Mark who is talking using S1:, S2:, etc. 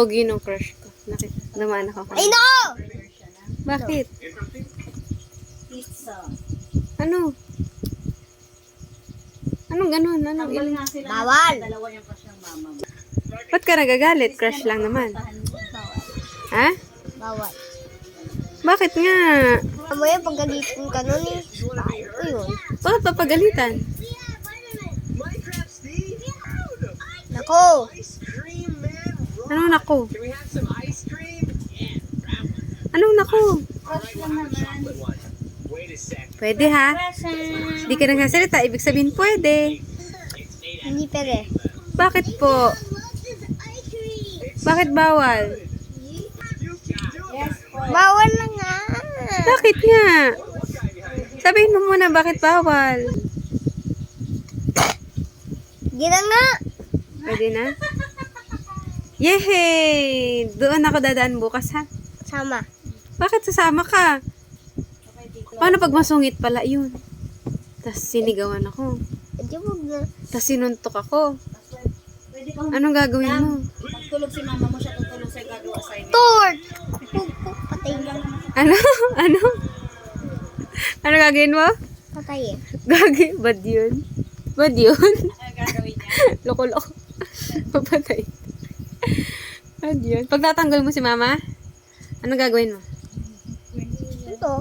S1: Pogi nung crush ko. Dumaan ako.
S2: Ay, no!
S1: Bakit?
S3: Pizza.
S1: Ano? Anong ganun? Anong
S3: Tanggal
S1: ilang?
S3: nga sila.
S2: Bawal.
S3: Dalawa yung crush ng mama mo.
S1: Ba't ka nagagalit? Crush lang naman. Ha?
S2: Bawal.
S1: Bakit nga?
S2: Amo yan, pagkagitin ka nun eh. Paano yun?
S1: Bakit papagalitan?
S2: Nako!
S1: Anong nako? Anong nako?
S3: Crush lang naman.
S1: Pwede ha? Hindi ka nagsasalita, ibig sabihin pwede.
S2: Hindi pwede.
S1: Bakit po? Bakit bawal?
S3: Yes po.
S2: Bawal na nga.
S1: Bakit nga? Sabihin mo muna bakit bawal.
S2: Hindi na nga.
S1: Pwede na? Yehey! Doon ako dadaan bukas ha?
S2: Sama.
S1: Bakit sasama ka? Paano pag masungit pala yun? Tapos sinigawan ako.
S2: Hindi mo na.
S1: Tapos sinuntok ako.
S3: Pwede kang
S1: Anong gagawin mo?
S3: pagtulog si mama mo siya tutulog sa'yo gagawa assignment.
S2: Tort! Pupuk, patayin lang.
S1: Ano? Ano? Ano gagawin mo?
S2: Patayin.
S1: Bad yun? Bad yun?
S3: Ano gagawin niya?
S1: Loko-loko. Papatay. Bad yun. Pag natanggal mo si mama, ano gagawin mo?
S2: Ito.